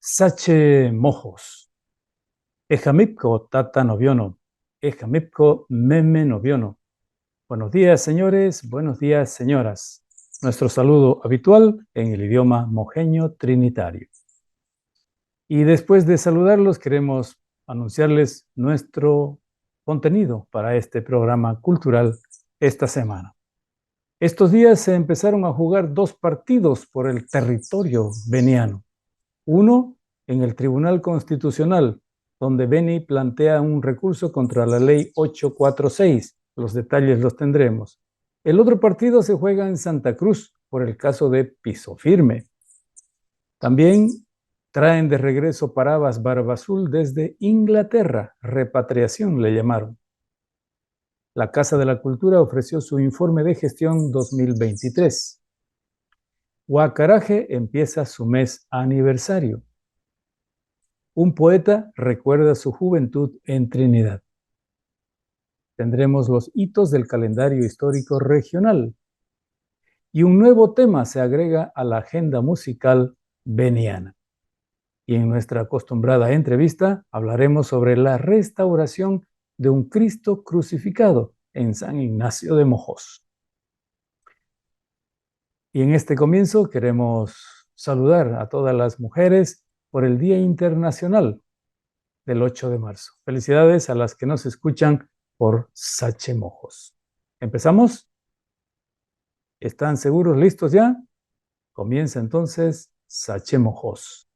Sache mojos. Ejamipco tata noviono. Ejamipco meme noviono. Buenos días, señores. Buenos días, señoras. Nuestro saludo habitual en el idioma mojeño trinitario. Y después de saludarlos, queremos anunciarles nuestro contenido para este programa cultural esta semana. Estos días se empezaron a jugar 2 partidos por el territorio beniano. Uno en el Tribunal Constitucional, donde Beni plantea un recurso contra la ley 846. Los detalles los tendremos. El otro partido se juega en Santa Cruz por el caso de Piso Firme. También traen de regreso Parabas Barbazul desde Inglaterra, repatriación le llamaron. La Casa de la Cultura ofreció su informe de gestión 2023. Huacaraje empieza su mes aniversario. Un poeta recuerda su juventud en Trinidad. Tendremos los hitos del calendario histórico regional. Y un nuevo tema se agrega a la agenda musical beniana. Y en nuestra acostumbrada entrevista hablaremos sobre la restauración de un Cristo crucificado en San Ignacio de Mojos. Y en este comienzo queremos saludar a todas las mujeres por el Día Internacional del 8 de marzo. Felicidades a las que nos escuchan por Sache Mojos. ¿Empezamos? ¿Están seguros? ¿Listos ya? Comienza entonces Sache Mojos.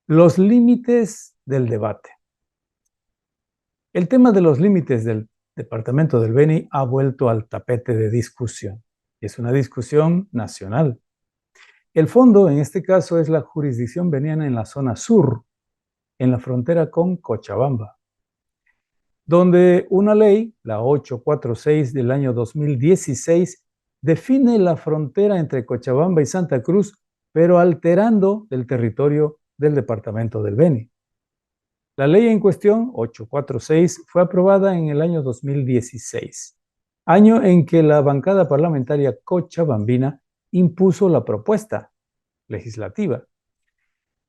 Los límites del debate. El tema de los límites del departamento del Beni ha vuelto al tapete de discusión. Es una discusión nacional. El fondo, en este caso, es la jurisdicción beniana en la zona sur, en la frontera con Cochabamba, donde una ley, la 846 del año 2016, define la frontera entre Cochabamba y Santa Cruz, pero alterando el territorio del departamento del Beni. La ley en cuestión, 846, fue aprobada en el año 2016, año en que la bancada parlamentaria cochabambina impuso la propuesta legislativa,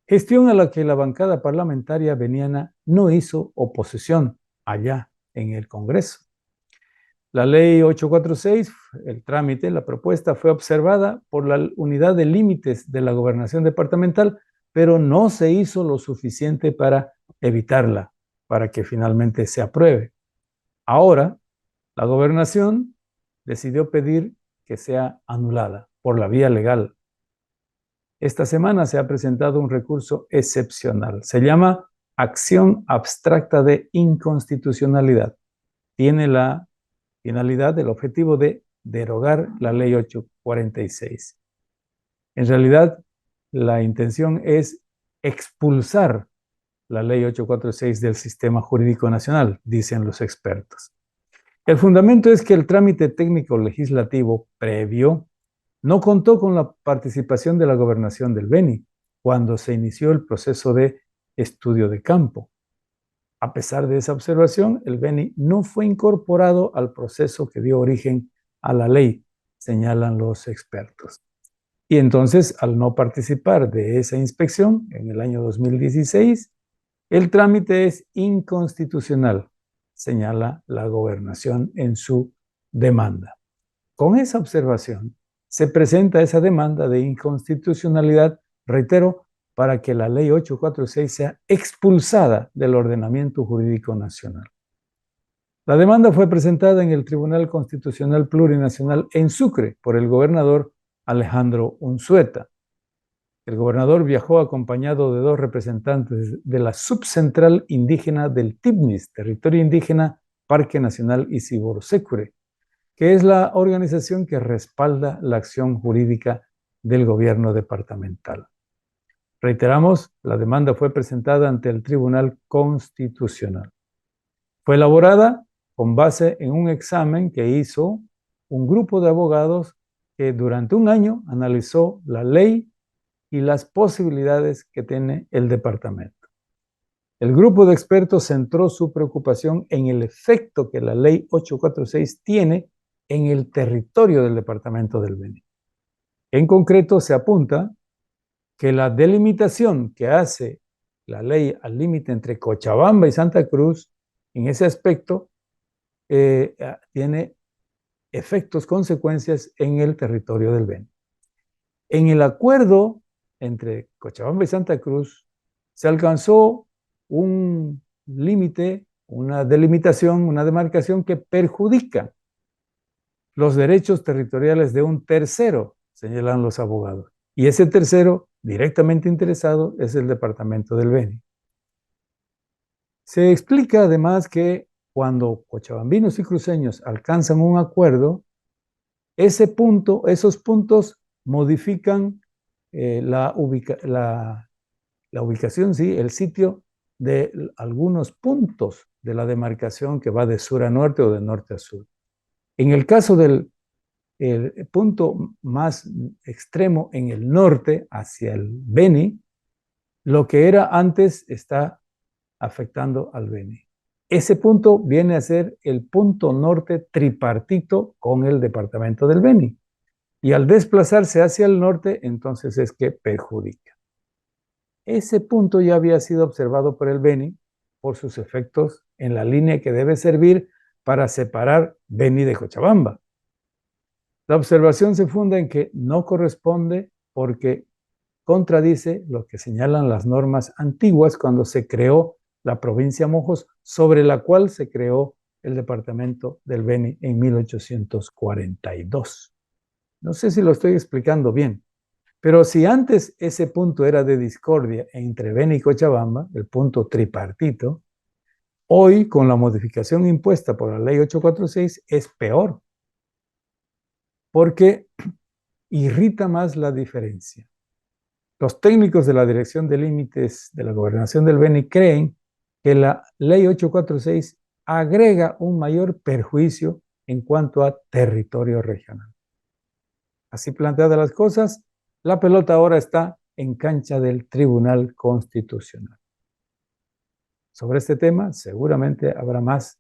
gestión a la que la bancada parlamentaria beniana no hizo oposición allá en el Congreso. La ley 846, el trámite, la propuesta fue observada por la unidad de límites de la gobernación departamental, pero no se hizo lo suficiente para evitarla, para que finalmente se apruebe. Ahora, la gobernación decidió pedir que sea anulada por la vía legal. Esta semana se ha presentado un recurso excepcional. Se llama Acción Abstracta de Inconstitucionalidad. Tiene la finalidad, el objetivo de derogar la ley 846. En realidad, la intención es expulsar la ley 846 del sistema jurídico nacional, dicen los expertos. El fundamento es que el trámite técnico legislativo previo no contó con la participación de la gobernación del Beni cuando se inició el proceso de estudio de campo. A pesar de esa observación, el Beni no fue incorporado al proceso que dio origen a la ley, señalan los expertos. Y entonces, al no participar de esa inspección en el año 2016, el trámite es inconstitucional, señala la gobernación en su demanda. Con esa observación, se presenta esa demanda de inconstitucionalidad, reitero, para que la ley 846 sea expulsada del ordenamiento jurídico nacional. La demanda fue presentada en el Tribunal Constitucional Plurinacional en Sucre por el gobernador Alejandro Unzueta. El gobernador viajó acompañado de 2 representantes de la subcentral indígena del TIBNIS, Territorio Indígena Parque Nacional Isiborsecure, que es la organización que respalda la acción jurídica del gobierno departamental. Reiteramos, la demanda fue presentada ante el Tribunal Constitucional. Fue elaborada con base en un examen que hizo un grupo de abogados que durante un año analizó la ley y las posibilidades que tiene el departamento. El grupo de expertos centró su preocupación en el efecto que la ley 846 tiene en el territorio del departamento del Beni. En concreto, se apunta que la delimitación que hace la ley al límite entre Cochabamba y Santa Cruz, en ese aspecto, tiene efectos, consecuencias en el territorio del Beni. En el acuerdo entre Cochabamba y Santa Cruz, se alcanzó un límite, una delimitación, una demarcación que perjudica los derechos territoriales de un tercero, señalan los abogados. Y ese tercero, directamente interesado, es el departamento del Beni. Se explica además que cuando cochabambinos y cruceños alcanzan un acuerdo, esos puntos modifican la ubicación, sí, el sitio de algunos puntos de la demarcación que va de sur a norte o de norte a sur. En el caso del punto más extremo en el norte, hacia el Beni, lo que era antes está afectando al Beni. Ese punto viene a ser el punto norte tripartito con el departamento del Beni. Y al desplazarse hacia el norte, entonces es que perjudica. Ese punto ya había sido observado por el Beni por sus efectos en la línea que debe servir para separar Beni de Cochabamba. La observación se funda en que no corresponde porque contradice lo que señalan las normas antiguas cuando se creó la provincia Mojos, sobre la cual se creó el departamento del Beni en 1842. No sé si lo estoy explicando bien, pero si antes ese punto era de discordia entre Beni y Cochabamba, el punto tripartito, hoy con la modificación impuesta por la ley 846 es peor, porque irrita más la diferencia. Los técnicos de la Dirección de Límites de la Gobernación del Beni creen que la ley 846 agrega un mayor perjuicio en cuanto a territorio regional. Así planteadas las cosas, la pelota ahora está en cancha del Tribunal Constitucional. Sobre este tema seguramente habrá más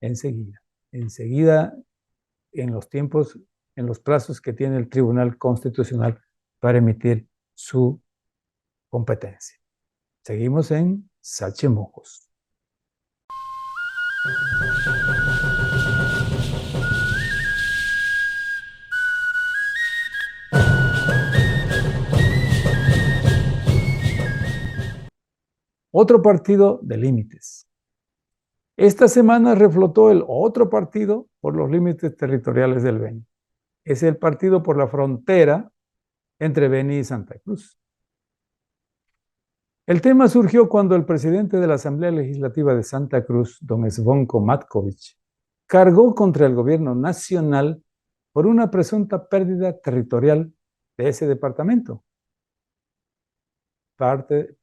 enseguida. Enseguida, en los tiempos, en los plazos que tiene el Tribunal Constitucional para emitir su competencia. Seguimos en Sachemojos. Otro partido de límites. Esta semana reflotó el otro partido por los límites territoriales del Beni. Es el partido por la frontera entre Beni y Santa Cruz. El tema surgió cuando el presidente de la Asamblea Legislativa de Santa Cruz, don Zvonko Matković, cargó contra el gobierno nacional por una presunta pérdida territorial de ese departamento.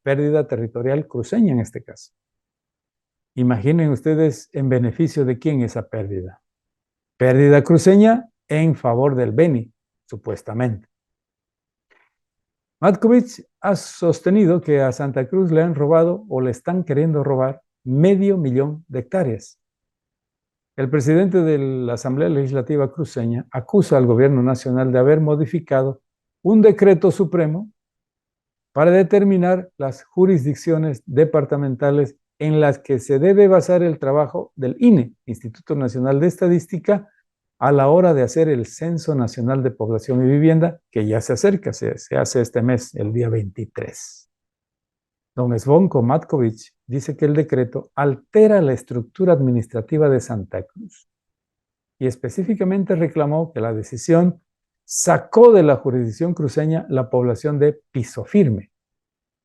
Pérdida territorial cruceña en este caso. Imaginen ustedes en beneficio de quién esa pérdida. Pérdida cruceña en favor del Beni, supuestamente. Matković ha sostenido que a Santa Cruz le han robado o le están queriendo robar 500.000 de hectáreas. El presidente de la Asamblea Legislativa cruceña acusa al gobierno nacional de haber modificado un decreto supremo para determinar las jurisdicciones departamentales en las que se debe basar el trabajo del INE, Instituto Nacional de Estadística, a la hora de hacer el Censo Nacional de Población y Vivienda, que ya se acerca, se hace este mes, el día 23. Don Zvonko Matković dice que el decreto altera la estructura administrativa de Santa Cruz y específicamente reclamó que la decisión sacó de la jurisdicción cruceña la población de Piso Firme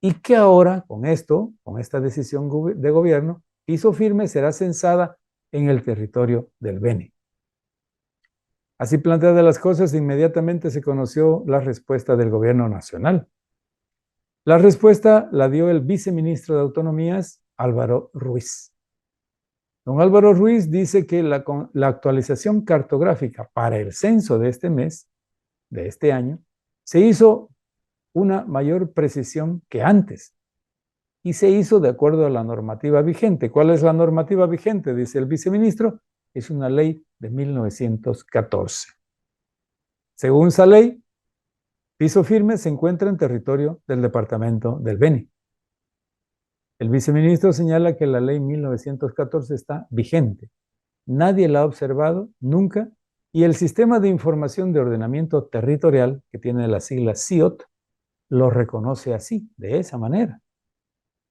y que ahora, con esta decisión de gobierno, Piso Firme será censada en el territorio del Beni. Así planteadas las cosas, inmediatamente se conoció la respuesta del gobierno nacional. La respuesta la dio el viceministro de Autonomías, Álvaro Ruiz. Don Álvaro Ruiz dice que la actualización cartográfica para el censo de este mes, de este año, se hizo una mayor precisión que antes y se hizo de acuerdo a la normativa vigente. ¿Cuál es la normativa vigente? Dice el viceministro, es una ley de 1914. Según esa ley, Piso Firme se encuentra en territorio del departamento del Beni. El viceministro señala que la ley 1914 está vigente. Nadie la ha observado nunca y el Sistema de Información de Ordenamiento Territorial, que tiene la sigla SIOT, lo reconoce así, de esa manera.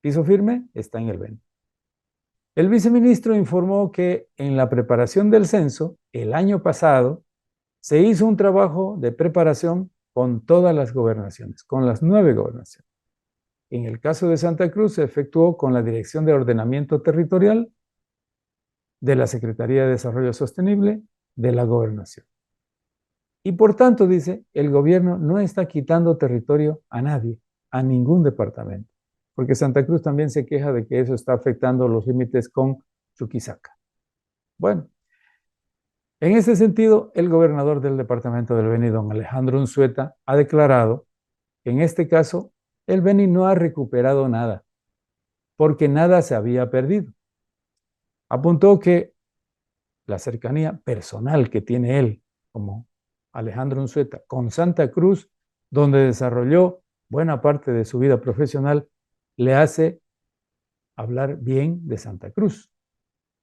Piso Firme está en el Beni. El viceministro informó que en la preparación del censo, el año pasado, se hizo un trabajo de preparación con todas las gobernaciones, con las 9 gobernaciones. En el caso de Santa Cruz se efectuó con la Dirección de Ordenamiento Territorial de la Secretaría de Desarrollo Sostenible de la Gobernación. Y por tanto, dice, el gobierno no está quitando territorio a nadie, a ningún departamento, porque Santa Cruz también se queja de que eso está afectando los límites con Chuquisaca. Bueno, en ese sentido, el gobernador del departamento del Beni, don Alejandro Unzueta, ha declarado que en este caso el Beni no ha recuperado nada, porque nada se había perdido. Apuntó que la cercanía personal que tiene él, como Alejandro Unzueta, con Santa Cruz, donde desarrolló buena parte de su vida profesional, le hace hablar bien de Santa Cruz.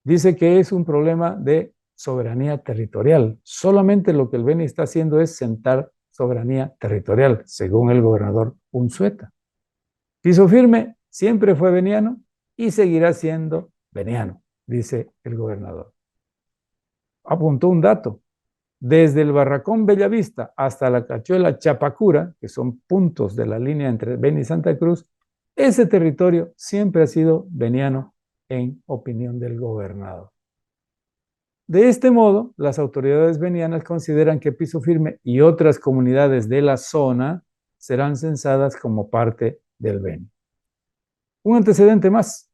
Dice que es un problema de soberanía territorial. Solamente lo que el Beni está haciendo es sentar soberanía territorial, según el gobernador Unzueta. Piso Firme siempre fue beniano y seguirá siendo beniano, dice el gobernador. Apuntó un dato. Desde el Barracón Bellavista hasta la Cachuela Chapacura, que son puntos de la línea entre Beni y Santa Cruz, ese territorio siempre ha sido beniano en opinión del gobernador. De este modo, las autoridades benianas consideran que Piso Firme y otras comunidades de la zona serán censadas como parte del Beni. Un antecedente más.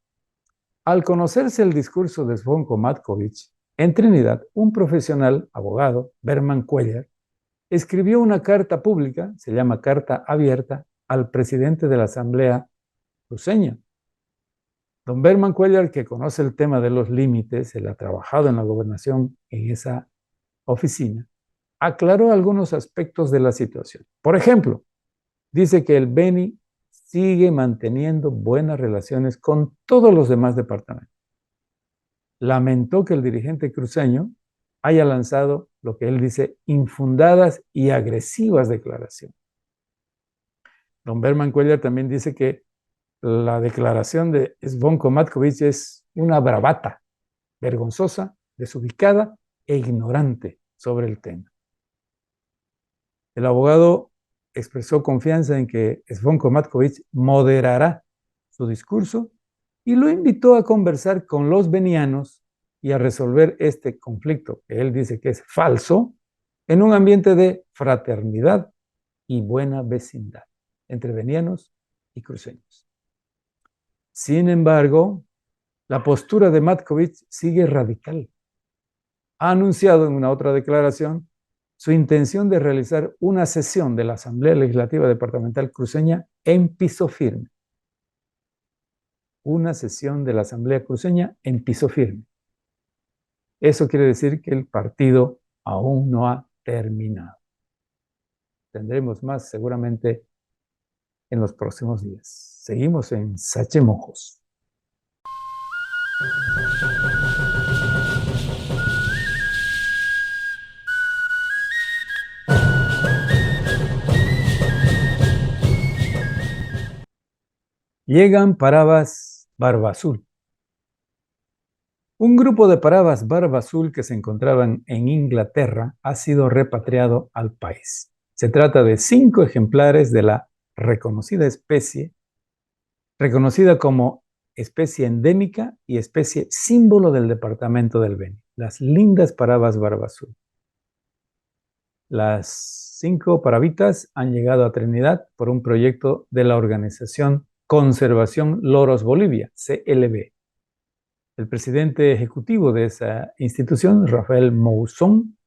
Al conocerse el discurso de Zvonko Matković, en Trinidad, un profesional, abogado, Berman Cuellar, escribió una carta pública, se llama Carta Abierta, al presidente de la Asamblea cruceña. Don Berman Cuellar, que conoce el tema de los límites, él ha trabajado en la gobernación en esa oficina, aclaró algunos aspectos de la situación. Por ejemplo, dice que el Beni sigue manteniendo buenas relaciones con todos los demás departamentos. Lamentó que el dirigente cruceño haya lanzado lo que él dice infundadas y agresivas declaraciones. Don Berman Cuellar también dice que la declaración de Zvonko Matković es una bravata, vergonzosa, desubicada e ignorante sobre el tema. El abogado expresó confianza en que Zvonko Matković moderará su discurso y lo invitó a conversar con los benianos y a resolver este conflicto, que él dice que es falso, en un ambiente de fraternidad y buena vecindad entre benianos y cruceños. Sin embargo, la postura de Matković sigue radical. Ha anunciado en una otra declaración su intención de realizar una sesión de la Asamblea Legislativa Departamental Cruceña en Piso Firme. Una sesión de la Asamblea Cruceña en Piso Firme. Eso quiere decir que el partido aún no ha terminado. Tendremos más seguramente en los próximos días. Seguimos en Sachemojos. Llegan Parabas Barba Azul. Un grupo de Parabas Barba Azul que se encontraban en Inglaterra ha sido repatriado al país. Se trata de 5 ejemplares de la reconocida especie, reconocida como especie endémica y especie símbolo del departamento del Beni, las lindas Parabas Barba Azul. Las 5 paravitas han llegado a Trinidad por un proyecto de la organización Conservación Loros Bolivia, CLB. El presidente ejecutivo de esa institución, Rafael Mouzón,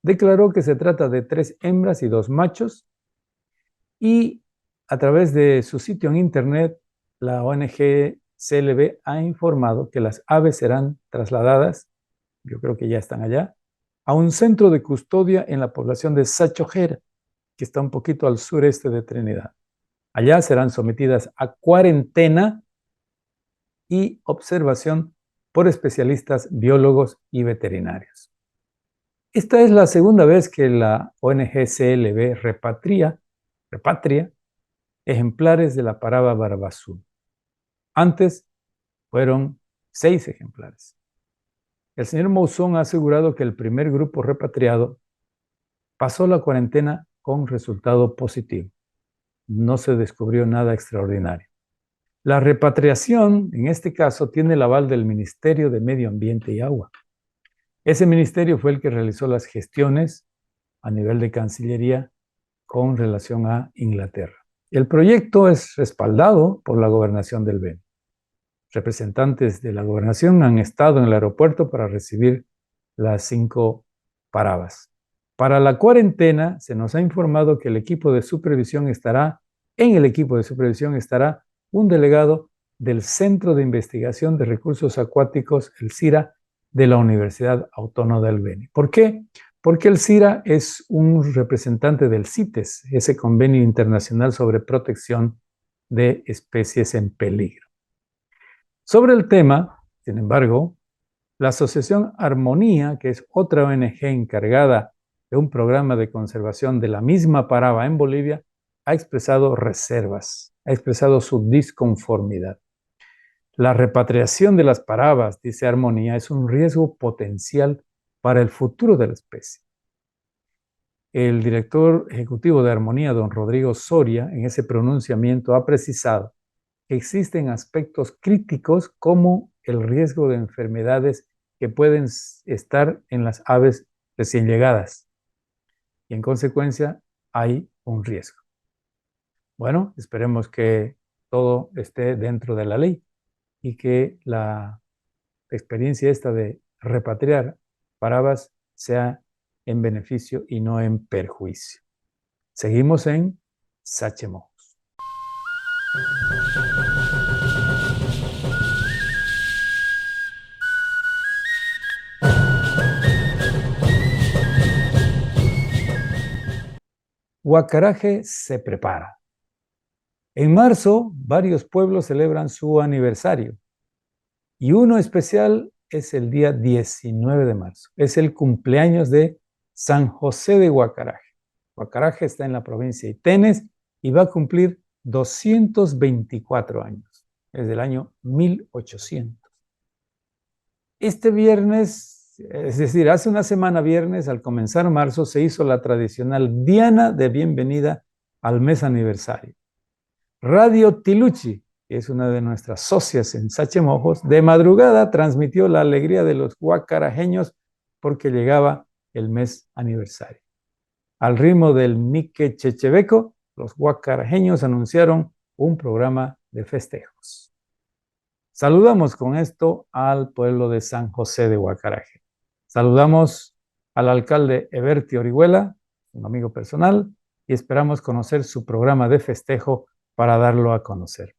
declaró que se trata de 3 hembras y 2 machos y a través de su sitio en internet, la ONG CLB ha informado que las aves serán trasladadas, yo creo que ya están allá, a un centro de custodia en la población de Sachojera, que está un poquito al sureste de Trinidad. Allá serán sometidas a cuarentena y observación por especialistas biólogos y veterinarios. Esta es la segunda vez que la ONG CLB repatria ejemplares de la paraba barbazú. Antes fueron 6 ejemplares. El señor Mouzón ha asegurado que el primer grupo repatriado pasó la cuarentena con resultado positivo. No se descubrió nada extraordinario. La repatriación, en este caso, tiene el aval del Ministerio de Medio Ambiente y Agua. Ese ministerio fue el que realizó las gestiones a nivel de Cancillería con relación a Inglaterra. El proyecto es respaldado por la Gobernación del Beni. Representantes de la Gobernación han estado en el aeropuerto para recibir las 5 parabas. Para la cuarentena, se nos ha informado que en el equipo de supervisión estará un delegado del Centro de Investigación de Recursos Acuáticos, el CIRA, de la Universidad Autónoma del Beni. ¿Por qué? Porque el CIRA es un representante del CITES, ese convenio internacional sobre protección de especies en peligro. Sobre el tema, sin embargo, la Asociación Armonía, que es otra ONG encargada de un programa de conservación de la misma paraba en Bolivia, ha expresado reservas, ha expresado su disconformidad. La repatriación de las parabas, dice Armonía, es un riesgo potencial para el futuro de la especie. El director ejecutivo de Armonía, don Rodrigo Soria, en ese pronunciamiento ha precisado que existen aspectos críticos como el riesgo de enfermedades que pueden estar en las aves recién llegadas y en consecuencia hay un riesgo. Bueno, esperemos que todo esté dentro de la ley y que la experiencia esta de repatriar parabas sea en beneficio y no en perjuicio. Seguimos en Sachemojos. Huacaraje se prepara. En marzo, varios pueblos celebran su aniversario y uno especial es el día 19 de marzo. Es el cumpleaños de San José de Huacaraje. Huacaraje está en la provincia de Itenes y va a cumplir 224 años, desde el año 1800. Este viernes, es decir, hace una semana viernes, al comenzar marzo, se hizo la tradicional diana de bienvenida al mes aniversario. Radio Tiluchi, que es una de nuestras socias en Sachemojos, de madrugada transmitió la alegría de los huacarajeños porque llegaba el mes aniversario. Al ritmo del Mique Chechebeco, los huacarajeños anunciaron un programa de festejos. Saludamos con esto al pueblo de San José de Huacaraje. Saludamos al alcalde Eberti Orihuela, un amigo personal, y esperamos conocer su programa de festejo para darlo a conocer.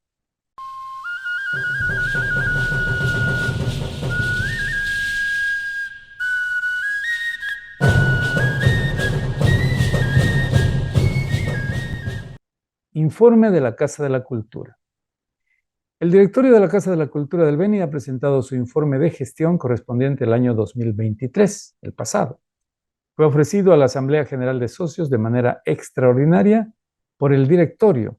Informe de la Casa de la Cultura. El directorio de la Casa de la Cultura del Beni ha presentado su informe de gestión correspondiente al año 2023, el pasado. Fue ofrecido a la Asamblea General de Socios de manera extraordinaria por el directorio,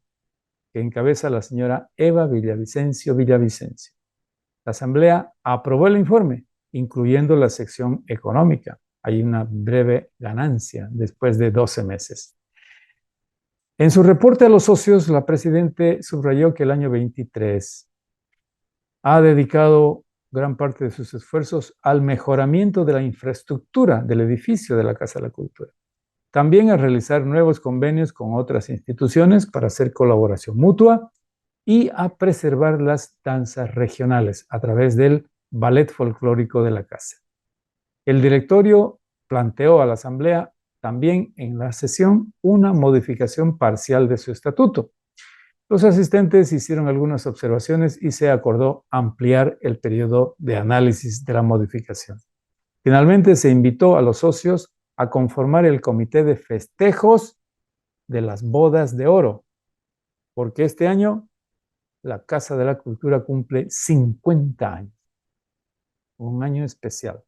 que encabeza la señora Eva Villavicencio. La Asamblea aprobó el informe, incluyendo la sección económica. Hay una breve ganancia después de 12 meses. En su reporte a los socios, la presidenta subrayó que el año 23 ha dedicado gran parte de sus esfuerzos al mejoramiento de la infraestructura del edificio de la Casa de la Cultura. también a realizar nuevos convenios con otras instituciones para hacer colaboración mutua y a preservar las danzas regionales a través del ballet folclórico de la casa. El directorio planteó a la Asamblea también en la sesión una modificación parcial de su estatuto. Los asistentes hicieron algunas observaciones y se acordó ampliar el periodo de análisis de la modificación. Finalmente se invitó a los socios a conformar el comité de festejos de las bodas de oro, porque este año la Casa de la Cultura cumple 50 años, un año especial.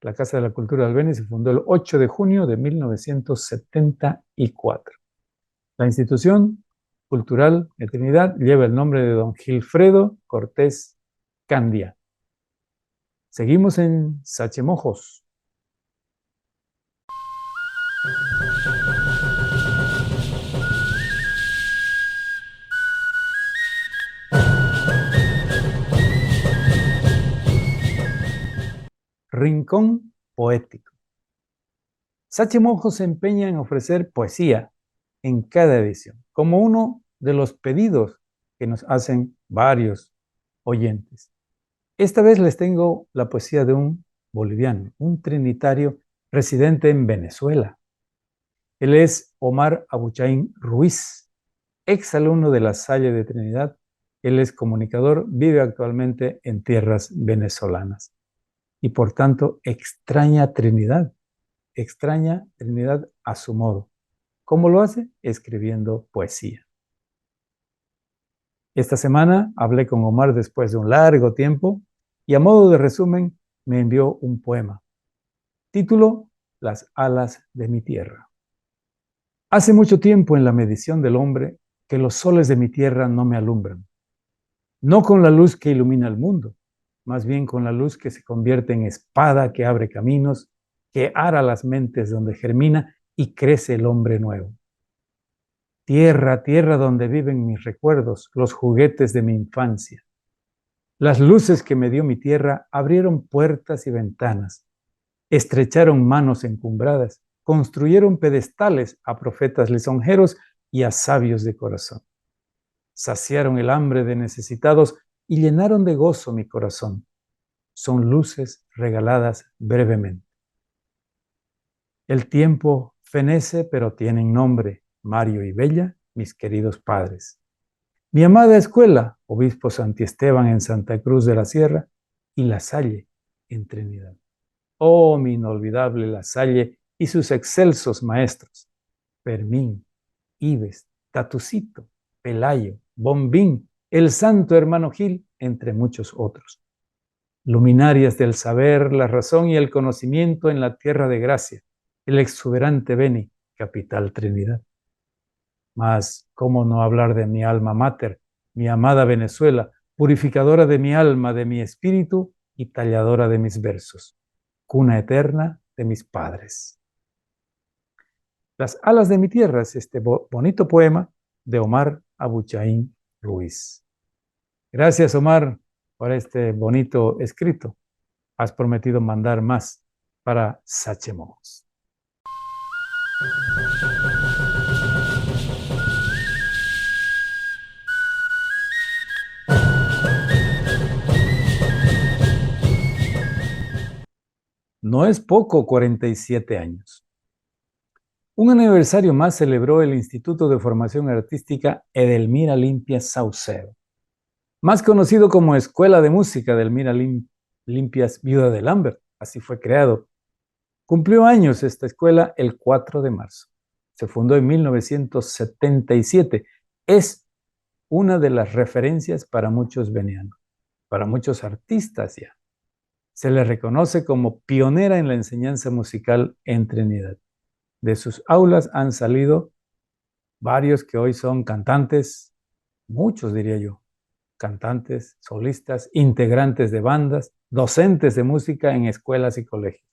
La Casa de la Cultura del Beni se fundó el 8 de junio de 1974. La institución cultural de Trinidad lleva el nombre de don Gilfredo Cortés Candia. Seguimos en Sachemojos. Rincón poético. Sachemojos se empeña en ofrecer poesía en cada edición, como uno de los pedidos que nos hacen varios oyentes. Esta vez les tengo la poesía de un boliviano, un trinitario residente en Venezuela. Él es Omar Abuchain Ruiz, ex alumno de La Salle de Trinidad. Él es comunicador, vive actualmente en tierras venezolanas y por tanto extraña Trinidad a su modo. ¿Cómo lo hace? Escribiendo poesía. Esta semana hablé con Omar después de un largo tiempo y a modo de resumen me envió un poema. Título: Las alas de mi tierra. Hace mucho tiempo en la medición del hombre que los soles de mi tierra no me alumbran. No con la luz que ilumina el mundo, más bien con la luz que se convierte en espada que abre caminos, que ara las mentes donde germina y crece el hombre nuevo. Tierra, tierra donde viven mis recuerdos, los juguetes de mi infancia. Las luces que me dio mi tierra abrieron puertas y ventanas, estrecharon manos encumbradas, construyeron pedestales a profetas lisonjeros y a sabios de corazón. Saciaron el hambre de necesitados y llenaron de gozo mi corazón. Son luces regaladas brevemente. El tiempo fenece, pero tienen nombre, Mario y Bella, mis queridos padres. Mi amada escuela, Obispo Santiesteban en Santa Cruz de la Sierra y La Salle en Trinidad. Oh, mi inolvidable La Salle y sus excelsos maestros, Fermín, Ives, Tatucito, Pelayo, Bombín, el santo hermano Gil, entre muchos otros. Luminarias del saber, la razón y el conocimiento en la tierra de gracia, el exuberante Beni, capital Trinidad. Mas, ¿cómo no hablar de mi alma mater, mi amada Venezuela, purificadora de mi alma, de mi espíritu y talladora de mis versos, cuna eterna de mis padres? Las alas de mi tierra es este bonito poema de Omar Abuchain Ruiz. Gracias, Omar, por este bonito escrito. Has prometido mandar más para Sachemojos. No es poco, 47 años. Un aniversario más celebró el Instituto de Formación Artística Edelmira Limpias Saucedo, más conocido como Escuela de Música Edelmira Limpias Viuda de Lambert, así fue creado. Cumplió años esta escuela el 4 de marzo. Se fundó en 1977. Es una de las referencias para muchos venianos, para muchos artistas ya. Se le reconoce como pionera en la enseñanza musical en Trinidad. De sus aulas han salido varios que hoy son cantantes, muchos diría yo, cantantes, solistas, integrantes de bandas, docentes de música en escuelas y colegios.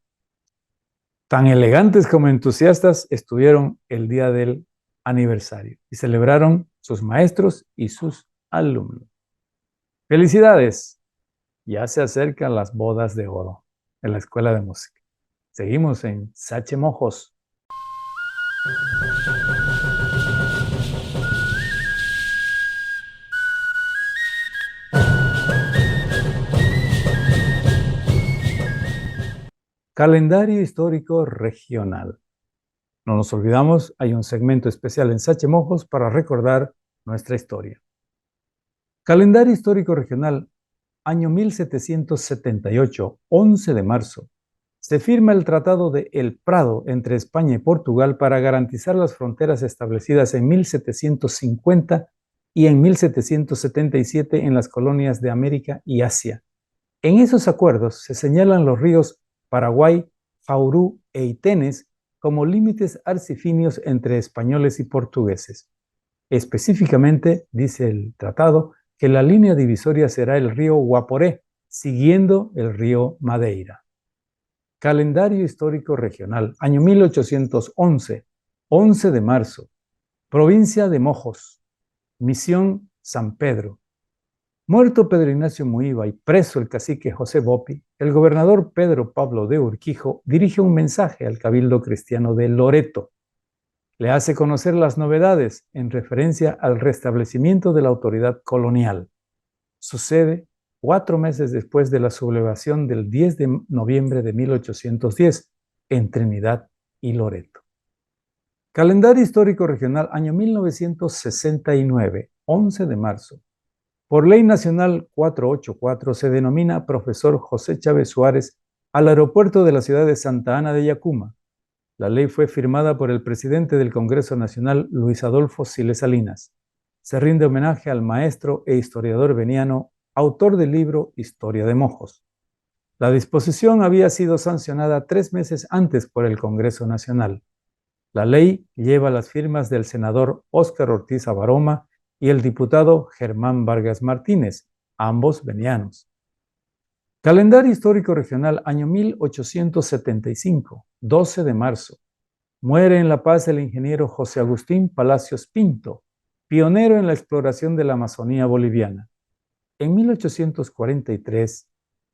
Tan elegantes como entusiastas estuvieron el día del aniversario y celebraron sus maestros y sus alumnos. ¡Felicidades! Ya se acercan las bodas de oro en la Escuela de Música. Seguimos en Sachemojos. Calendario histórico regional. No nos olvidamos, hay un segmento especial en Sachemojos para recordar nuestra historia. Calendario histórico regional, año 1778, 11 de marzo. Se firma el Tratado de El Prado entre España y Portugal para garantizar las fronteras establecidas en 1750 y en 1777 en las colonias de América y Asia. En esos acuerdos se señalan los ríos Paraguay, Jaurú e Itenes como límites arcifinios entre españoles y portugueses. Específicamente, dice el tratado, que la línea divisoria será el río Guaporé, siguiendo el río Madeira. Calendario histórico regional, año 1811, 11 de marzo, provincia de Mojos, misión San Pedro. Muerto Pedro Ignacio Muiva y preso el cacique José Bopi, el gobernador Pedro Pablo de Urquijo dirige un mensaje al Cabildo Cristiano de Loreto. Le hace conocer las novedades en referencia al restablecimiento de la autoridad colonial. Sucede 4 meses después de la sublevación del 10 de noviembre de 1810 en Trinidad y Loreto. Calendario histórico regional, año 1969, 11 de marzo. Por Ley Nacional 484 se denomina Profesor José Chávez Suárez al aeropuerto de la ciudad de Santa Ana de Yacuma. La ley fue firmada por el presidente del Congreso Nacional, Luis Adolfo Siles Salinas. Se rinde homenaje al maestro e historiador veniano, autor del libro Historia de Mojos. La disposición había sido sancionada 3 meses antes por el Congreso Nacional. La ley lleva las firmas del senador Óscar Ortiz Abaroma y el diputado Germán Vargas Martínez, ambos venianos. Calendario histórico regional, año 1875, 12 de marzo. Muere en La Paz el ingeniero José Agustín Palacios Pinto, pionero en la exploración de la Amazonía boliviana. En 1843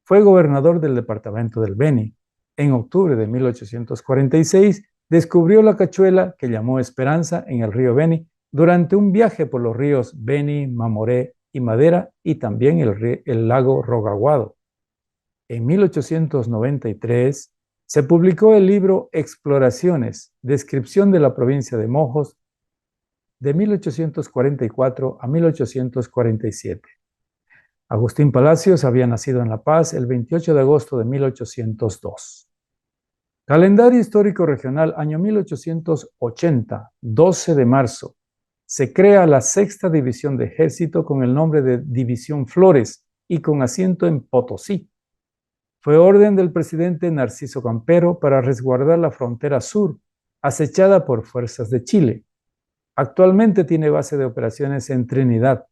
fue gobernador del departamento del Beni. En octubre de 1846 descubrió la cachuela que llamó Esperanza en el río Beni durante un viaje por los ríos Beni, Mamoré y Madera y también el lago Rogaguado. En 1893 se publicó el libro Exploraciones, descripción de la provincia de Mojos de 1844 a 1847. Agustín Palacios había nacido en La Paz el 28 de agosto de 1802. Calendario histórico regional, año 1880, 12 de marzo. Se crea la sexta división de ejército con el nombre de División Flores y con asiento en Potosí. Fue orden del presidente Narciso Campero para resguardar la frontera sur, acechada por fuerzas de Chile. Actualmente tiene base de operaciones en Trinidad.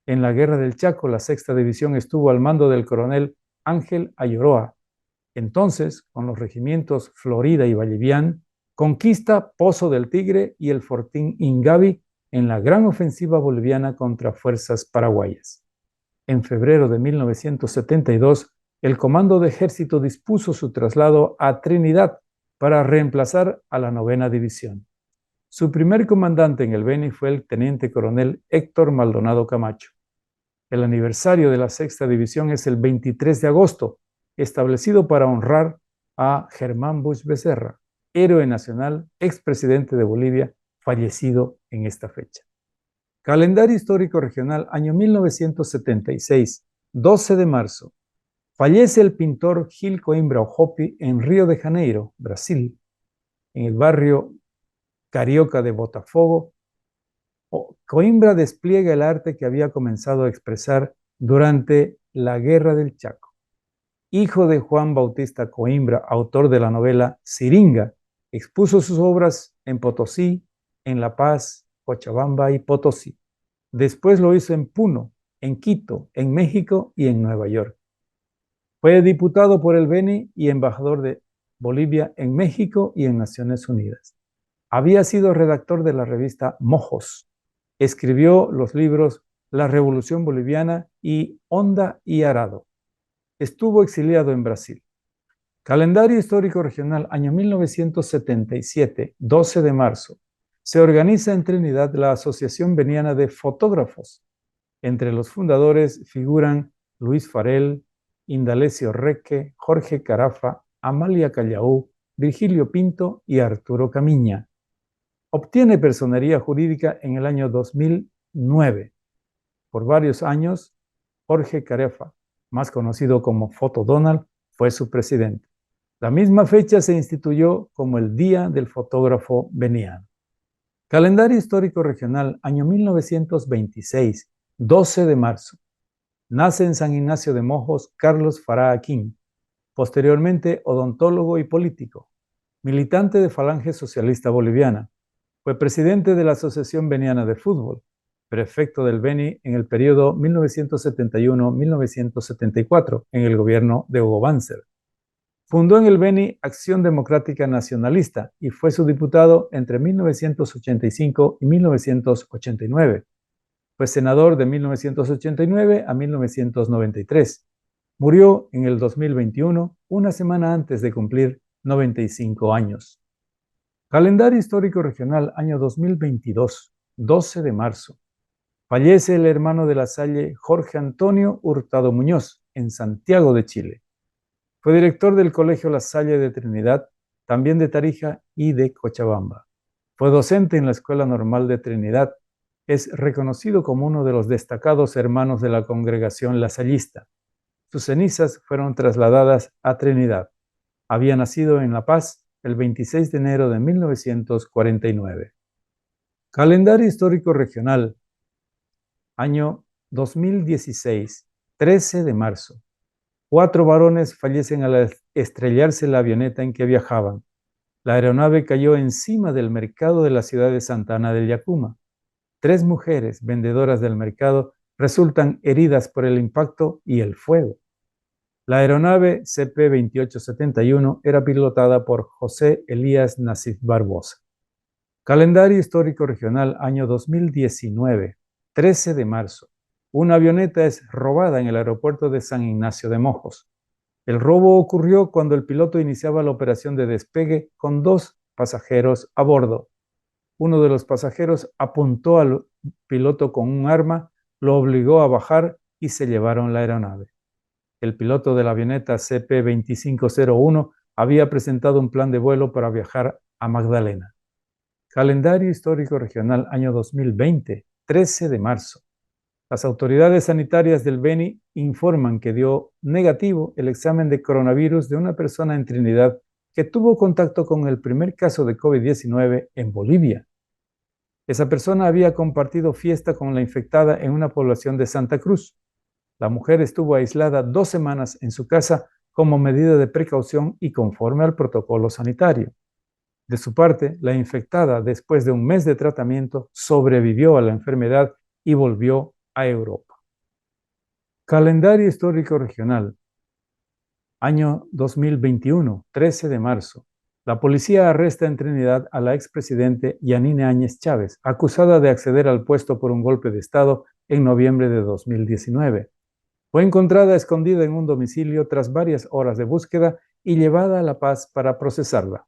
En la Guerra del Chaco, la sexta división estuvo al mando del coronel Ángel Ayoroa. Entonces, con los regimientos Florida y Vallivián, conquista Pozo del Tigre y el Fortín Ingavi en la gran ofensiva boliviana contra fuerzas paraguayas. En febrero de 1972, el Comando de Ejército dispuso su traslado a Trinidad para reemplazar a la 9ª División. Su primer comandante en el Beni fue el teniente coronel Héctor Maldonado Camacho. El aniversario de la sexta división es el 23 de agosto, establecido para honrar a Germán Busch Becerra, héroe nacional, expresidente de Bolivia, fallecido en esta fecha. Calendario histórico regional, año 1976, 12 de marzo. Fallece el pintor Gil Coimbra Ojopi en Río de Janeiro, Brasil, en el barrio carioca de Botafogo. Coimbra despliega el arte que había comenzado a expresar durante la Guerra del Chaco. Hijo de Juan Bautista Coimbra, autor de la novela Siringa, expuso sus obras en Potosí, en La Paz, Cochabamba y Potosí. Después lo hizo en Puno, en Quito, en México y en Nueva York. Fue diputado por el Beni y embajador de Bolivia en México y en Naciones Unidas. Había sido redactor de la revista Mojos. Escribió los libros La Revolución Boliviana y Honda y Arado. Estuvo exiliado en Brasil. Calendario histórico regional, año 1977, 12 de marzo. Se organiza en Trinidad la Asociación Veniana de Fotógrafos. Entre los fundadores figuran Luis Farel, Indalecio Reque, Jorge Carafa, Amalia Callaú, Virgilio Pinto y Arturo Camiña. Obtiene personería jurídica en el año 2009. Por varios años, Jorge Carafa, más conocido como Foto Donald, fue su presidente. La misma fecha se instituyó como el Día del Fotógrafo Veniano. Calendario histórico regional, año 1926, 12 de marzo. Nace en San Ignacio de Mojos Carlos Farah Aquín, posteriormente odontólogo y político, militante de Falange Socialista Boliviana. Fue presidente de la Asociación Veniana de Fútbol, prefecto del Beni en el periodo 1971-1974 en el gobierno de Hugo Banzer. Fundó en el Beni Acción Democrática Nacionalista y fue su diputado entre 1985 y 1989. Fue senador de 1989 a 1993. Murió en el 2021, una semana antes de cumplir 95 años. Calendario histórico regional, año 2022, 12 de marzo. Fallece el hermano de La Salle, Jorge Antonio Hurtado Muñoz, en Santiago de Chile. Fue director del Colegio La Salle de Trinidad, también de Tarija y de Cochabamba. Fue docente en la Escuela Normal de Trinidad. Es reconocido como uno de los destacados hermanos de la congregación lasallista. Sus cenizas fueron trasladadas a Trinidad. Había nacido en La Paz el 26 de enero de 1949. Calendario histórico regional, año 2016, 13 de marzo. 4 varones fallecen al estrellarse la avioneta en que viajaban. La aeronave cayó encima del mercado de la ciudad de Santa Ana del Yacuma. 3 mujeres vendedoras del mercado resultan heridas por el impacto y el fuego. La aeronave CP-2871 era pilotada por José Elías Nasif Barbosa. Calendario histórico regional, año 2019, 13 de marzo. Una avioneta es robada en el aeropuerto de San Ignacio de Mojos. El robo ocurrió cuando el piloto iniciaba la operación de despegue con 2 pasajeros a bordo. Uno de los pasajeros apuntó al piloto con un arma, lo obligó a bajar y se llevaron la aeronave. El piloto de la avioneta CP-2501 había presentado un plan de vuelo para viajar a Magdalena. Calendario histórico regional, año 2020, 13 de marzo. Las autoridades sanitarias del Beni informan que dio negativo el examen de coronavirus de una persona en Trinidad que tuvo contacto con el primer caso de COVID-19 en Bolivia. Esa persona había compartido fiesta con la infectada en una población de Santa Cruz. La mujer estuvo aislada 2 semanas en su casa como medida de precaución y conforme al protocolo sanitario. De su parte, la infectada, después de un mes de tratamiento, sobrevivió a la enfermedad y volvió a Europa. Calendario histórico regional. Año 2021, 13 de marzo. La policía arresta en Trinidad a la expresidente Yanine Áñez Chávez, acusada de acceder al puesto por un golpe de Estado en noviembre de 2019. Fue encontrada escondida en un domicilio tras varias horas de búsqueda y llevada a La Paz para procesarla.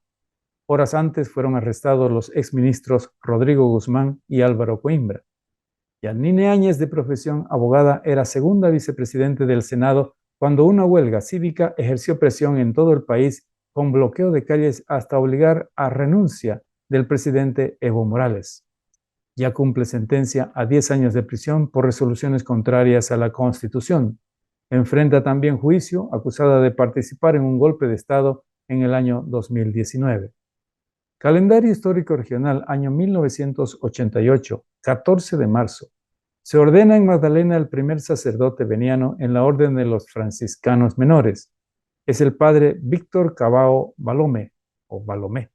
Horas antes fueron arrestados los exministros Rodrigo Guzmán y Álvaro Coimbra. Yanine Áñez, de profesión abogada, era segunda vicepresidente del Senado cuando una huelga cívica ejerció presión en todo el país con bloqueo de calles hasta obligar a renuncia del presidente Evo Morales. Ya cumple sentencia a 10 años de prisión por resoluciones contrarias a la Constitución. Enfrenta también juicio acusada de participar en un golpe de Estado en el año 2019. Calendario histórico regional, año 1988, 14 de marzo. Se ordena en Magdalena el primer sacerdote veniano en la orden de los franciscanos menores. Es el padre Víctor Cabao Balomé, o Balomé,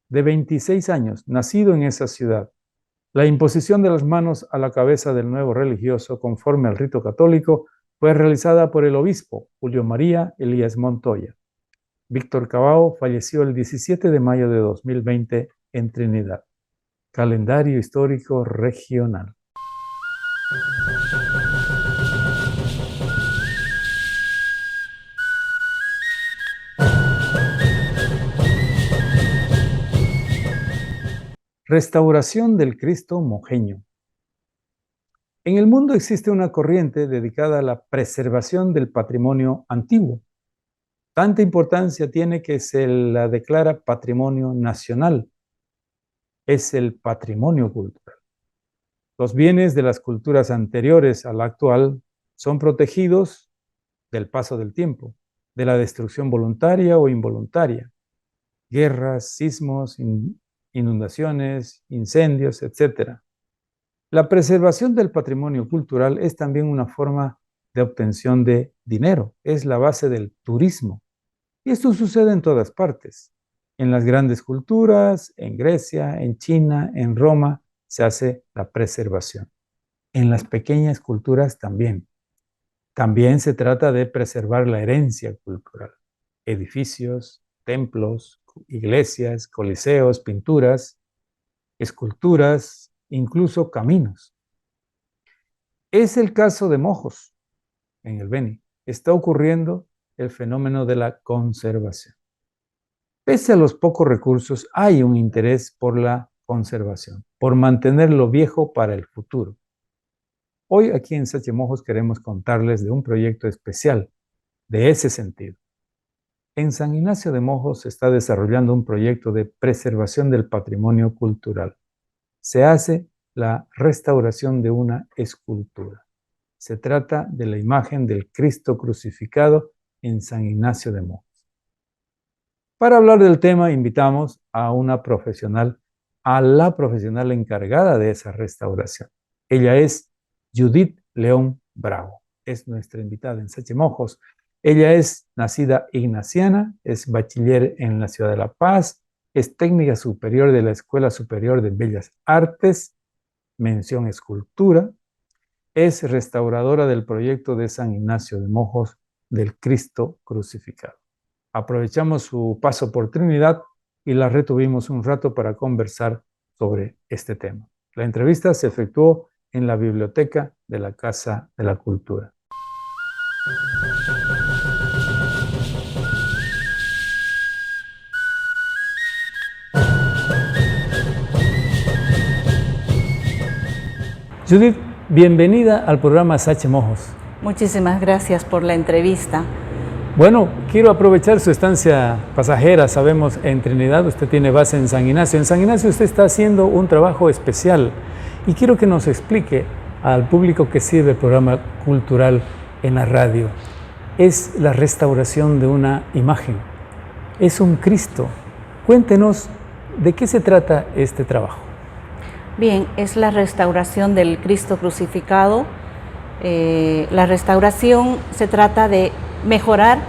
de 26 años, nacido en esa ciudad. La imposición de las manos a la cabeza del nuevo religioso, conforme al rito católico, fue realizada por el obispo Julio María Elías Montoya. Víctor Cabao falleció el 17 de mayo de 2020 en Trinidad. Calendario histórico regional. Restauración del Cristo mojeño. En el mundo existe una corriente dedicada a la preservación del patrimonio antiguo. Tanta importancia tiene que se la declara patrimonio nacional. Es el patrimonio cultural. Los bienes de las culturas anteriores a la actual son protegidos del paso del tiempo, de la destrucción voluntaria o involuntaria, guerras, sismos, inundaciones, incendios, etc. La preservación del patrimonio cultural es también una forma de obtención de dinero, es la base del turismo. Y esto sucede en todas partes. En las grandes culturas, en Grecia, en China, en Roma, se hace la preservación. En las pequeñas culturas también. También se trata de preservar la herencia cultural. Edificios, templos, iglesias, coliseos, pinturas, esculturas, incluso caminos. Es el caso de Mojos, en el Beni. Está ocurriendo el fenómeno de la conservación. Pese a los pocos recursos, hay un interés por la conservación, por mantener lo viejo para el futuro. Hoy aquí en Sachi Mojos queremos contarles de un proyecto especial de ese sentido. En San Ignacio de Mojos se está desarrollando un proyecto de preservación del patrimonio cultural. Se hace la restauración de una escultura. Se trata de la imagen del Cristo crucificado en San Ignacio de Mojos. Para hablar del tema invitamos a una profesional, a la profesional encargada de esa restauración. Ella es Judith León Bravo. Es nuestra invitada en Sachi Mojos. Ella es nacida ignaciana, es bachiller en la ciudad de La Paz, es técnica superior de la Escuela Superior de Bellas Artes, mención escultura, es restauradora del proyecto de San Ignacio de Mojos del Cristo crucificado. Aprovechamos su paso por Trinidad y la retuvimos un rato para conversar sobre este tema. La entrevista se efectuó en la biblioteca de la Casa de la Cultura. Judith, bienvenida al programa Sachi Mojos. Muchísimas gracias por la entrevista. Bueno, quiero aprovechar su estancia pasajera. Sabemos, en Trinidad usted tiene base en San Ignacio. En San Ignacio usted está haciendo un trabajo especial y quiero que nos explique al público que sirve el programa cultural en la radio. Es la restauración de una imagen. Es un Cristo. Cuéntenos de qué se trata este trabajo. Bien, es la restauración del Cristo crucificado. La restauración se trata de mejorar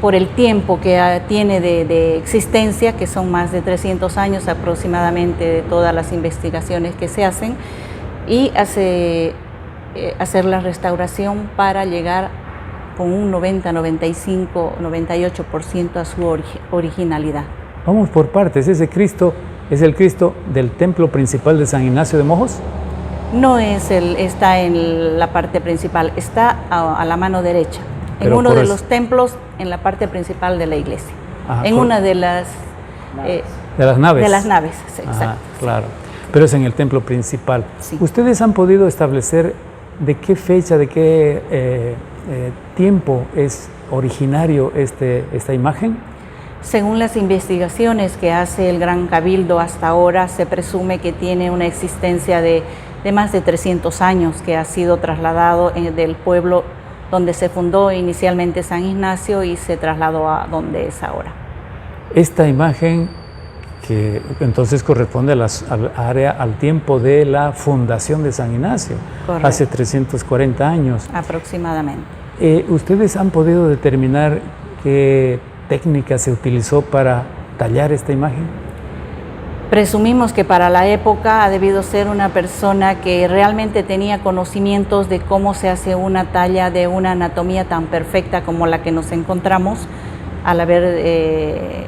por el tiempo que tiene de existencia, que son más de 300 años aproximadamente de todas las investigaciones que se hacen, y hacer la restauración para llegar con un 90, 95, 98% a su originalidad. Vamos por partes. ¿Ese Cristo es el Cristo del templo principal de San Ignacio de Mojos? No es está en la parte principal, está a la mano derecha, en uno de los templos en la parte principal de la iglesia. Ajá, en una de las naves. De las naves, exacto. Ajá, claro, pero es en el templo principal. Sí. ¿Ustedes han podido establecer de qué fecha, de qué tiempo es originario esta imagen? Según las investigaciones que hace el Gran Cabildo hasta ahora, se presume que tiene una existencia de más de 300 años, que ha sido trasladado del pueblo donde se fundó inicialmente San Ignacio y se trasladó a donde es ahora. Esta imagen que entonces corresponde al tiempo de la fundación de San Ignacio, correcto, hace 340 años. Aproximadamente. ¿Ustedes han podido determinar qué técnica se utilizó para tallar esta imagen? Presumimos que para la época ha debido ser una persona que realmente tenía conocimientos de cómo se hace una talla de una anatomía tan perfecta como la que nos encontramos al haber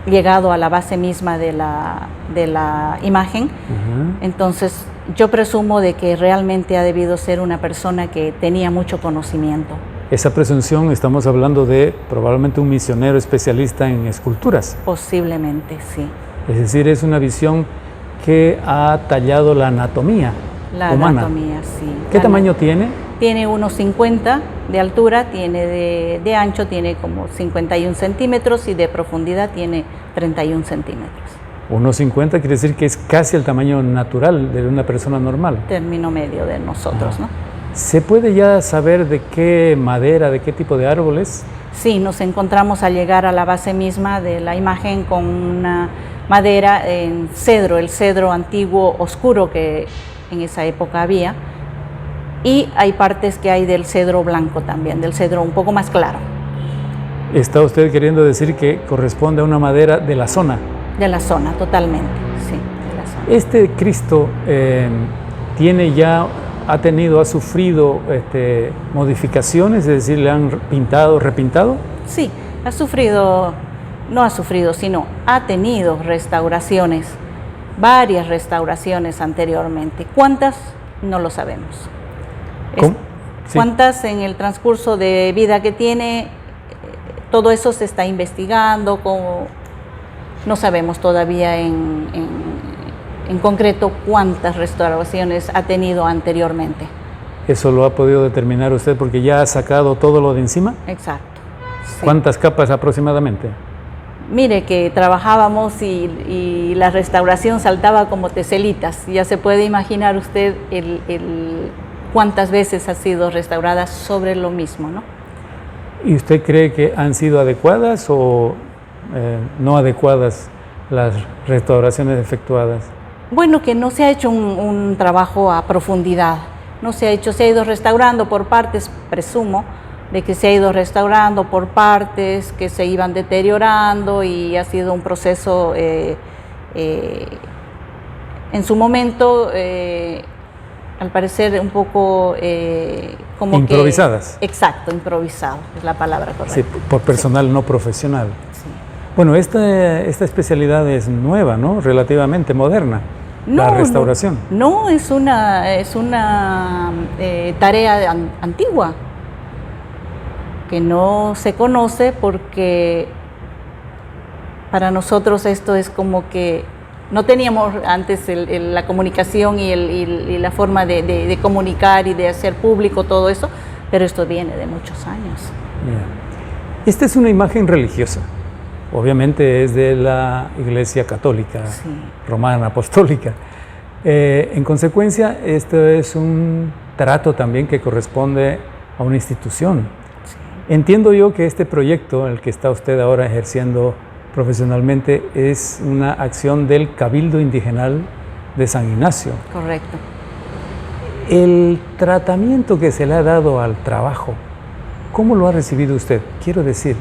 llegado a la base misma de la imagen. Uh-huh. Entonces yo presumo de que realmente ha debido ser una persona que tenía mucho conocimiento. Esa presunción, estamos hablando de probablemente un misionero especialista en esculturas. Posiblemente, sí. Es decir, es una visión que ha tallado la anatomía La humana. anatomía, sí. ¿Qué tamaño tiene? Tiene unos 50 de altura, tiene de ancho tiene como 51 centímetros y de profundidad tiene 31 centímetros. Unos 50 quiere decir que es casi el tamaño natural de una persona normal. Término medio de nosotros, ¿no? ¿Se puede ya saber de qué madera, de qué tipo de árboles? Sí, nos encontramos al llegar a la base misma de la imagen con una madera en cedro, el cedro antiguo oscuro que en esa época había, y hay partes que hay del cedro blanco también, del cedro un poco más claro. ¿Está usted queriendo decir que corresponde a una madera de la zona? De la zona, totalmente, sí, de la zona. Este Cristo ha sufrido modificaciones, es decir, le han pintado, repintado. Sí, no ha sufrido, sino ha tenido restauraciones, varias restauraciones anteriormente. ¿Cuántas? No lo sabemos. ¿Cómo? Sí. ¿Cuántas en el transcurso de vida que tiene? Todo eso se está investigando, no sabemos todavía en concreto cuántas restauraciones ha tenido anteriormente. ¿Eso lo ha podido determinar usted porque ya ha sacado todo lo de encima? Exacto. Sí. ¿Cuántas capas aproximadamente? Mire que trabajábamos y la restauración saltaba como teselitas. Ya se puede imaginar usted cuántas veces ha sido restaurada sobre lo mismo, ¿no? ¿Y usted cree que han sido adecuadas o no adecuadas las restauraciones efectuadas? Bueno, que no se ha hecho un trabajo a profundidad. No se ha hecho, se ha ido restaurando por partes, presumo, de que se ha ido restaurando por partes, que se iban deteriorando y ha sido un proceso en su momento, al parecer un poco como improvisadas. Exacto, improvisado, es la palabra correcta. Sí, por personal no profesional. Sí. Bueno, esta especialidad es nueva, ¿no? Relativamente moderna. La restauración. No, es una tarea antigua, que no se conoce porque para nosotros esto es como que no teníamos antes la comunicación y la forma de comunicar y de hacer público todo eso, pero esto viene de muchos años. Yeah. Esta es una imagen religiosa, obviamente es de la Iglesia Católica, sí, Romana, Apostólica. En consecuencia, esto es un trato también que corresponde a una institución. Sí. Entiendo yo que este proyecto, el que está usted ahora ejerciendo profesionalmente, es una acción del Cabildo Indigenal de San Ignacio. Correcto. El tratamiento que se le ha dado al trabajo, ¿cómo lo ha recibido usted? Quiero decir,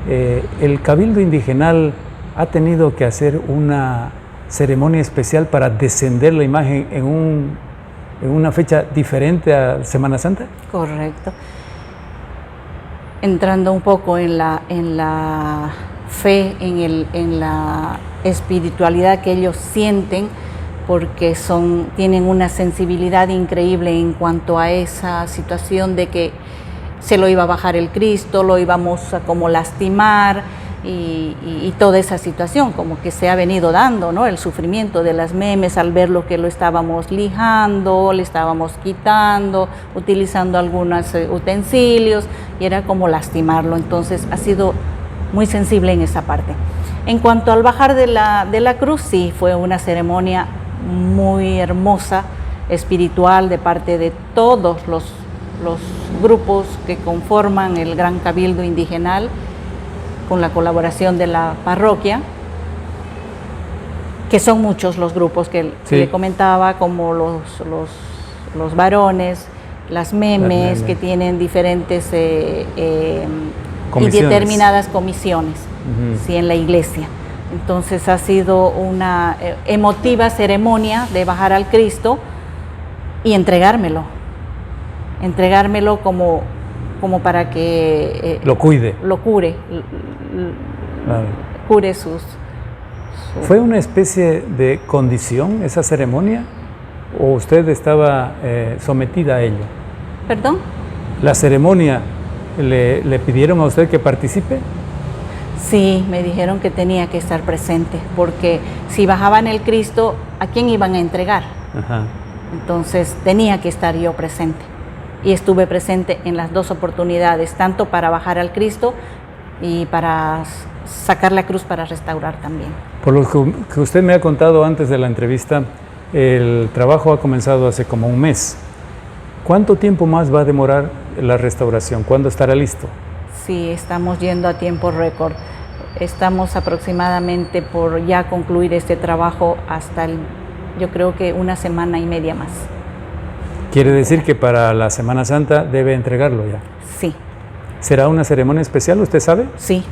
el Cabildo Indigenal ha tenido que hacer una ceremonia especial para descender la imagen en una fecha diferente a Semana Santa. Correcto. Entrando un poco en la fe, en la espiritualidad que ellos sienten, porque tienen una sensibilidad increíble en cuanto a esa situación de que se lo iba a bajar el Cristo, lo íbamos a como lastimar y toda esa situación como que se ha venido dando, ¿no? El sufrimiento de las memes al ver lo que lo estábamos lijando, le estábamos quitando, utilizando algunos utensilios y era como lastimarlo. Entonces ha sido muy sensible en esa parte. En cuanto al bajar de la cruz, sí, fue una ceremonia muy hermosa, espiritual, de parte de todos los grupos que conforman el Gran Cabildo Indigenal, con la colaboración de la parroquia, que son muchos los grupos que sí, le comentaba, como los varones, las memes, que tienen diferentes y determinadas comisiones, sí, en la iglesia. Entonces ha sido una emotiva ceremonia de bajar al Cristo y entregármelo como para que lo cuide, lo cure, claro, cure sus... ¿Fue una especie de condición esa ceremonia o usted estaba sometida a ello? ¿Perdón? ¿La ceremonia le pidieron a usted que participe? Sí, me dijeron que tenía que estar presente, porque si bajaban el Cristo, ¿a quién iban a entregar? Ajá. Entonces tenía que estar yo presente. Y estuve presente en las dos oportunidades, tanto para bajar al Cristo y para sacar la cruz para restaurar también. Por lo que usted me ha contado antes de la entrevista, el trabajo ha comenzado hace como un mes. ¿Cuánto tiempo más va a demorar la restauración? ¿Cuándo estará listo? Sí, estamos yendo a tiempo récord. Estamos aproximadamente por ya concluir este trabajo hasta yo creo que una semana y media más. Quiere decir que para la Semana Santa debe entregarlo ya. Sí. ¿Será una ceremonia especial, usted sabe? Sí.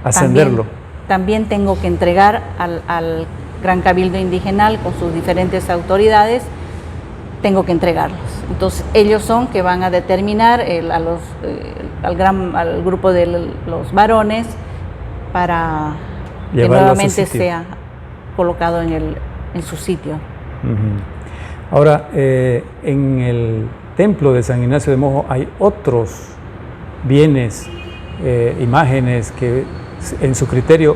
Ascenderlo. También tengo que entregar al Gran Cabildo Indigenal con sus diferentes autoridades, tengo que entregarlos. Entonces ellos son que van a determinar al grupo de los varones para que nuevamente sea colocado en su sitio. Uh-huh. Ahora, en el templo de San Ignacio de Mojo hay otros bienes, imágenes que en su criterio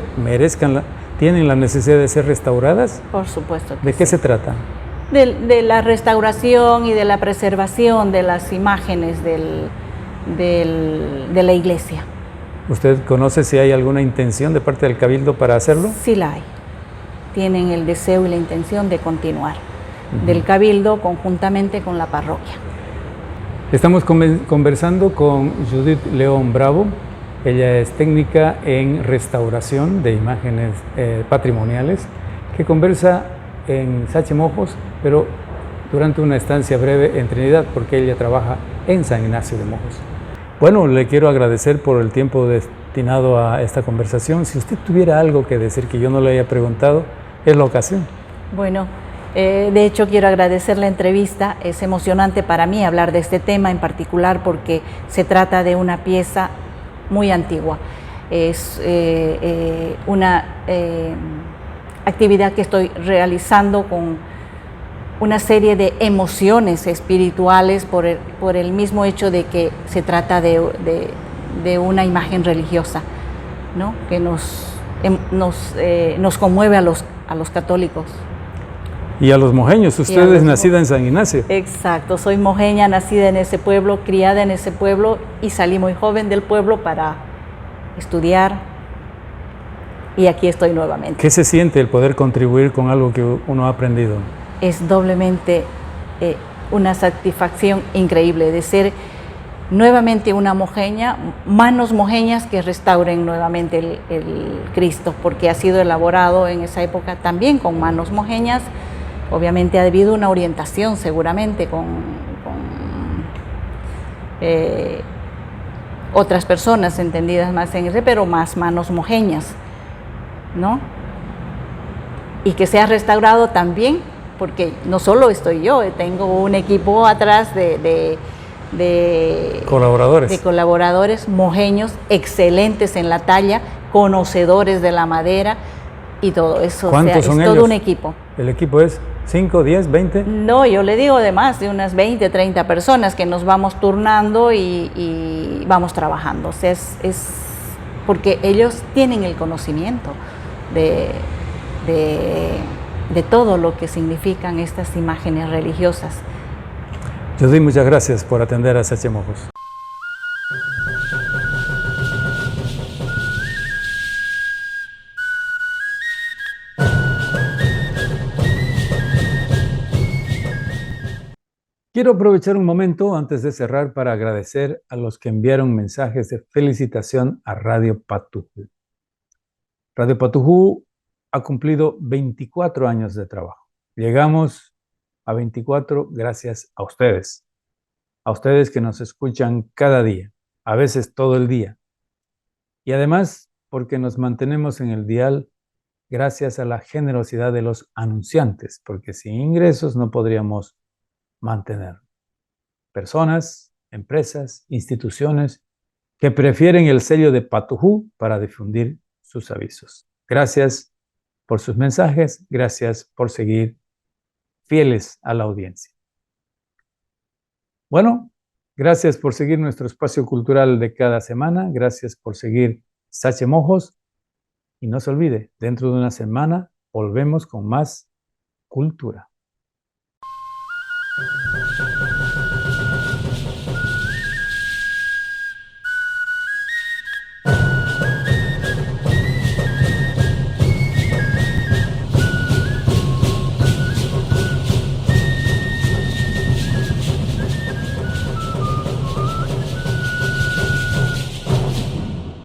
tienen la necesidad de ser restauradas. Por supuesto que ¿De qué se trata? De la restauración y de la preservación de las imágenes de la iglesia. ¿Usted conoce si hay alguna intención de parte del Cabildo para hacerlo? Sí la hay. Tienen el deseo y la intención de continuar. Del Cabildo conjuntamente con la parroquia. Estamos conversando con Judith León Bravo. Ella es técnica en restauración de imágenes patrimoniales, que conversa en Sachimojos, pero durante una estancia breve en Trinidad, porque ella trabaja en San Ignacio de Mojos. Bueno, le quiero agradecer por el tiempo destinado a esta conversación. Si usted tuviera algo que decir que yo no le haya preguntado, es la ocasión. Bueno, de hecho quiero agradecer la entrevista. Es emocionante para mí hablar de este tema en particular porque se trata de una pieza muy antigua. Es una actividad que estoy realizando con una serie de emociones espirituales por el mismo hecho de que se trata de una imagen religiosa, ¿no? Que nos conmueve a los católicos. Y a los mojeños, usted es nacida en San Ignacio. Exacto, soy mojeña, nacida en ese pueblo, criada en ese pueblo y salí muy joven del pueblo para estudiar y aquí estoy nuevamente. ¿Qué se siente el poder contribuir con algo que uno ha aprendido? Es doblemente una satisfacción increíble de ser nuevamente una mojeña, manos mojeñas que restauren nuevamente el Cristo, porque ha sido elaborado en esa época también con manos mojeñas. Obviamente ha habido una orientación seguramente con otras personas entendidas más en ese, pero más manos mojeñas, ¿no? Y que sea restaurado también, porque no solo estoy yo, tengo un equipo atrás de colaboradores mojeños excelentes en la talla, conocedores de la madera y todo eso. ¿Cuántos son ellos? Todo un equipo. ¿El equipo es 5, 10, 20? No, yo le digo de más, de unas 20, 30 personas que nos vamos turnando y vamos trabajando. O sea, es porque ellos tienen el conocimiento de todo lo que significan estas imágenes religiosas. Judith, muchas gracias por atender a Sachimojos. Quiero aprovechar un momento antes de cerrar para agradecer a los que enviaron mensajes de felicitación a Radio Patujú. Radio Patujú ha cumplido 24 años de trabajo. Llegamos a 24 gracias a ustedes que nos escuchan cada día, a veces todo el día. Y además porque nos mantenemos en el dial gracias a la generosidad de los anunciantes, porque sin ingresos no podríamos mantener. Personas, empresas, instituciones que prefieren el sello de Patujú para difundir sus avisos. Gracias por sus mensajes, gracias por seguir fieles a la audiencia. Bueno, gracias por seguir nuestro espacio cultural de cada semana, gracias por seguir Sachimojos Y no se olvide, dentro de una semana volvemos con más cultura.